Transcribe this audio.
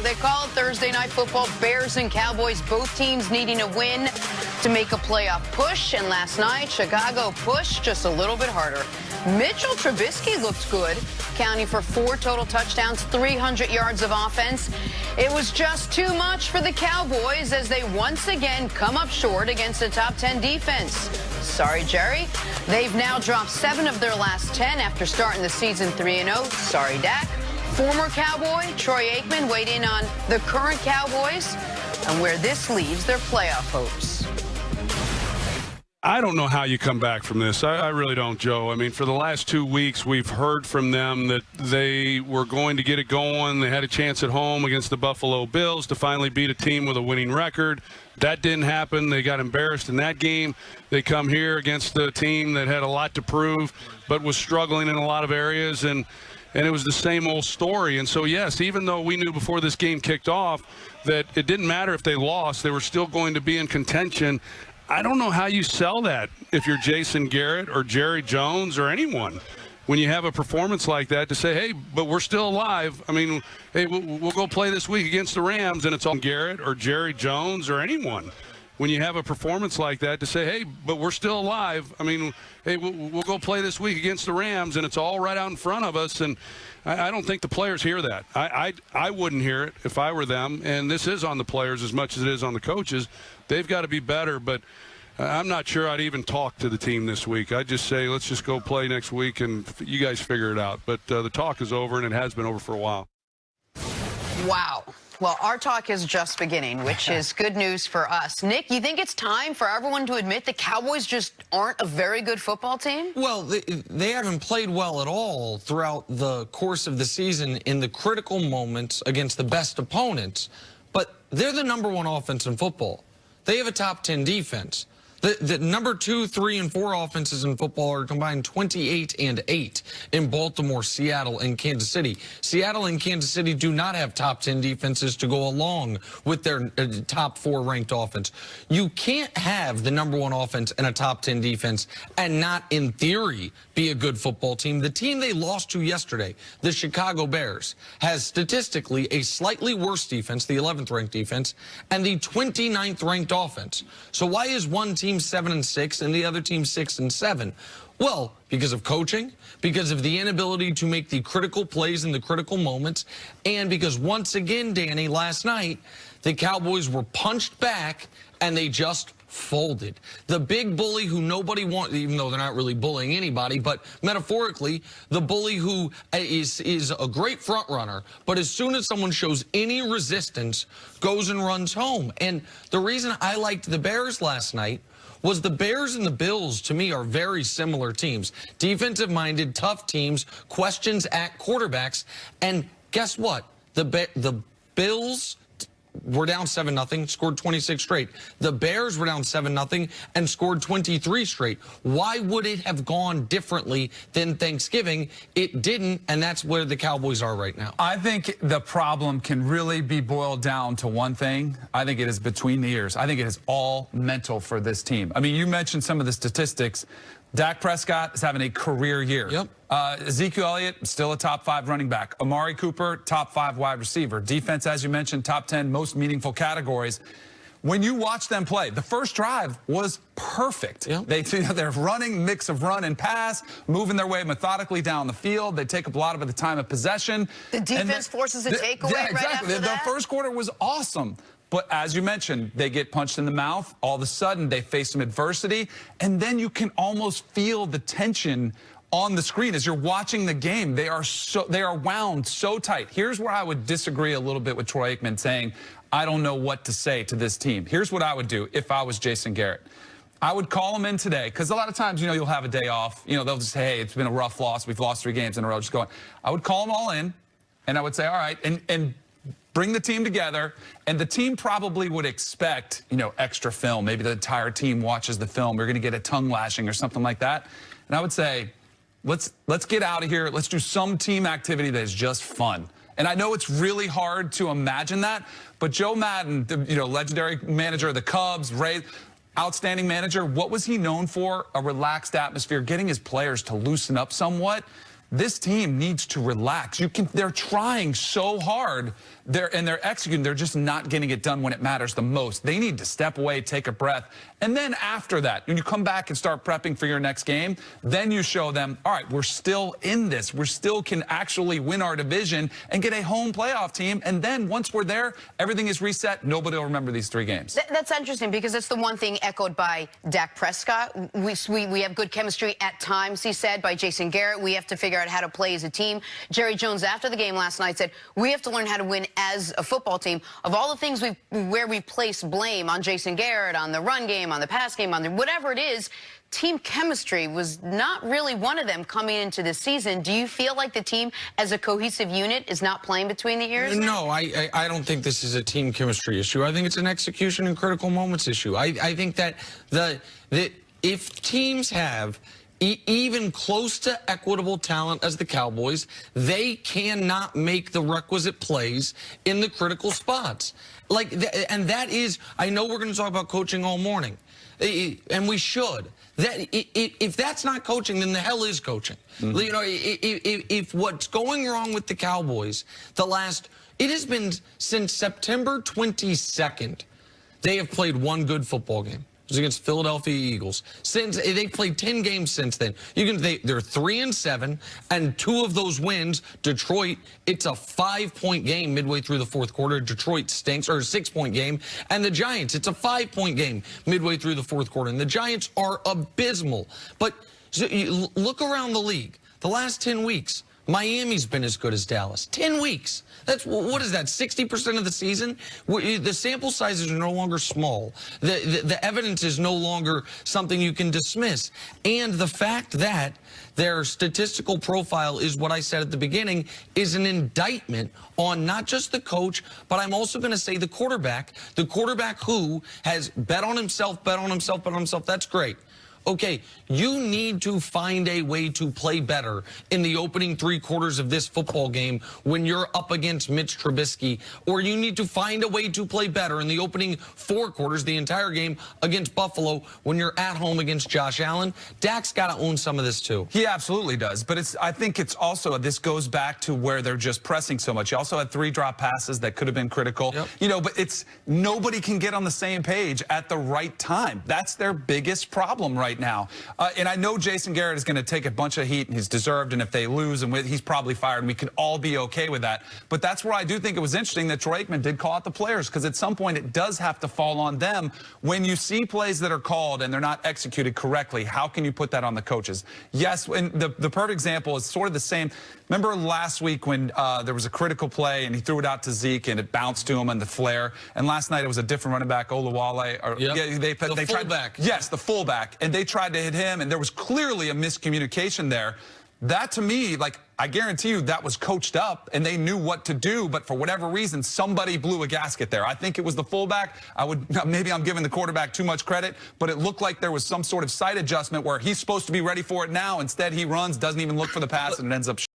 They call it Thursday Night Football. Bears and Cowboys, both teams needing a win to make a playoff push. And last night, Chicago pushed just a little bit harder. Mitchell Trubisky looked good, counting for 4 total touchdowns, 300 yards of offense. It was just too much for the Cowboys as they once again come up short against a top 10 defense. Sorry, Jerry. They've now dropped 7 of their last 10 after starting the season 3-0. Sorry, Dak. Former Cowboy Troy Aikman weighed in on the current Cowboys and where this leaves their playoff hopes. I don't know how you come back from this. I really don't, Joe. I mean, for the last 2 weeks, we've heard from them that they were going to get it going. They had a chance at home against the Buffalo Bills to finally beat a team with a winning record. That didn't happen. They got embarrassed in that game. They come here against a team that had a lot to prove but was struggling in a lot of areas, and it was the same old story. And so, yes, even though we knew before this game kicked off that it didn't matter if they lost, they were still going to be in contention. I don't know how you sell that if you're Jason Garrett or Jerry Jones or anyone. When you have a performance like that to say, hey, but we're still alive. I mean, hey, we'll go play this week against the Rams, and it's all Garrett or Jerry Jones or anyone. When you have a performance like that to say, hey, but we're still alive. I mean, hey, we'll go play this week against the Rams, and it's all right out in front of us. And I don't think the players hear that. I wouldn't hear it if I were them. And this is on the players as much as it is on the coaches. They've got to be better, but I'm not sure I'd even talk to the team this week. I'd just say, let's just go play next week, and you guys figure it out. But the talk is over, and it has been over for a while. Wow. Well, our talk is just beginning, which is good news for us. Nick, you think it's time for everyone to admit the Cowboys just aren't a very good football team? Well, they haven't played well at all throughout the course of the season in the critical moments against the best opponents. But they're the #1 offense in football. They have a top 10 defense. The number 2, 3, and 4 offenses in football are combined 28 and 8 in Baltimore, Seattle, and Kansas City. Seattle and Kansas City do not have top 10 defenses to go along with their top 4 ranked offense. You can't have the #1 offense and a top 10 defense and not, in theory, be a good football team. The team they lost to yesterday, the Chicago Bears, has statistically a slightly worse defense, the 11th ranked defense, and the 29th ranked offense. So why is one team 7-6 and the other team 6-7? Well, because of coaching, because of the inability to make the critical plays in the critical moments, and because once again, Danny, last night, the Cowboys were punched back and they just folded. The big bully who nobody wants, even though they're not really bullying anybody, but metaphorically, the bully who is a great front runner, but as soon as someone shows any resistance, goes and runs home. And the reason I liked the Bears last night was the Bears and the Bills, to me, are very similar teams. Defensive-minded, tough teams, questions at quarterbacks. And guess what? The Bills were down 7-0, scored 26 straight. The Bears were down 7-0 and scored 23 straight. Why would it have gone differently than Thanksgiving? It didn't, and that's where the Cowboys are right now. I think the problem can really be boiled down to one thing. I think it is between the ears. I think it is all mental for this team. I mean, you mentioned some of the statistics. Dak Prescott is having a career year. Yep. Ezekiel Elliott, still a top 5 running back. Amari Cooper, top 5 wide receiver. Defense, as you mentioned, top 10 most meaningful categories. When you watch them play, the first drive was perfect. Yep. They're running, mix of run and pass, moving their way methodically down the field. They take up a lot of the time of possession. The defense forces a takeaway right exactly. The first quarter was awesome. But as you mentioned, they get punched in the mouth. All of a sudden, they face some adversity. And then you can almost feel the tension on the screen as you're watching the game. They are wound so tight. Here's where I would disagree a little bit with Troy Aikman saying, I don't know what to say to this team. Here's what I would do if I was Jason Garrett. I would call them in today, because a lot of times, you'll have a day off. They'll just say, hey, it's been a rough loss. We've lost 3 games in a row. Just going. I would call them all in, and I would say, all right, and bring the team together, and the team probably would expect, extra film. Maybe the entire team watches the film. We're going to get a tongue lashing or something like that. And I would say, let's get out of here. Let's do some team activity that is just fun. And I know it's really hard to imagine that, but Joe Madden, legendary manager of the Cubs, Rays, outstanding manager, what was he known for? A relaxed atmosphere, getting his players to loosen up somewhat. this team needs to relax. They're trying so hard. They're executing. They're just not getting it done when it matters the most. They need to step away, take a breath. And then after that, when you come back and start prepping for your next game, then you show them, all right, we're still in this. We still can actually win our division and get a home playoff team. And then once we're there, everything is reset. Nobody will remember these 3 games. That's interesting because it's the one thing echoed by Dak Prescott. We have good chemistry at times, he said, by Jason Garrett. We have to figure out how to play as a team. Jerry Jones, after the game last night, said, we have to learn how to win as a football team. Of all the things where we place blame on Jason Garrett, on the run game, on the pass game, on whatever it is, team chemistry was not really one of them coming into this season. Do you feel like the team as a cohesive unit is not playing between the ears? No, I don't think this is a team chemistry issue. I think it's an execution and critical moments issue. I think that if teams have even close to equitable talent as the Cowboys, they cannot make the requisite plays in the critical spots. And that is, I know we're going to talk about coaching all morning, and we should. If that's not coaching, then the hell is coaching. Mm-hmm. You know, if what's going wrong with the Cowboys, it has been since September 22nd, they have played one good football game. It was against Philadelphia Eagles. Since they played 10 games since then, they're 3-7, and 2 of those wins. Detroit, it's a 5-point game midway through the 4th quarter. Detroit stinks, or a 6-point game, and the Giants, it's a 5-point game midway through the 4th quarter, and the Giants are abysmal. But so you look around the league, the last 10 weeks. Miami's been as good as Dallas. 10 weeks. What is that, 60% of the season? The sample sizes are no longer small. The evidence is no longer something you can dismiss. And the fact that their statistical profile is what I said at the beginning is an indictment on not just the coach, but I'm also going to say the quarterback who has bet on himself. That's great. Okay, you need to find a way to play better in the opening 3 quarters of this football game when you're up against Mitch Trubisky, or you need to find a way to play better in the opening 4 quarters, the entire game, against Buffalo when you're at home against Josh Allen. Dak's got to own some of this too. He absolutely does, but I think it's also, this goes back to where they're just pressing so much. You also had 3 drop passes that could have been critical. Yep. You know, but nobody can get on the same page at the right time. That's their biggest problem right now. And I know Jason Garrett is going to take a bunch of heat, and he's deserved, and if they lose, he's probably fired, and we can all be okay with that. But that's where I do think it was interesting that Troy Aikman did call out the players, because at some point it does have to fall on them. When you see plays that are called and they're not executed correctly, how can you put that on the coaches? Yes, and the perfect example is sort of the same. Remember last week when there was a critical play and he threw it out to Zeke and it bounced to him on the flare, and last night it was a different running back, Olawale. Yep. Yeah, they fullback. Yes, the fullback, and they tried to hit him, and there was clearly a miscommunication there. That, to me, I guarantee you that was coached up, and they knew what to do, but for whatever reason, somebody blew a gasket there. I think it was the fullback. Maybe I'm giving the quarterback too much credit, but it looked like there was some sort of sight adjustment where he's supposed to be ready for it now. Instead, he runs, doesn't even look for the pass, and it ends up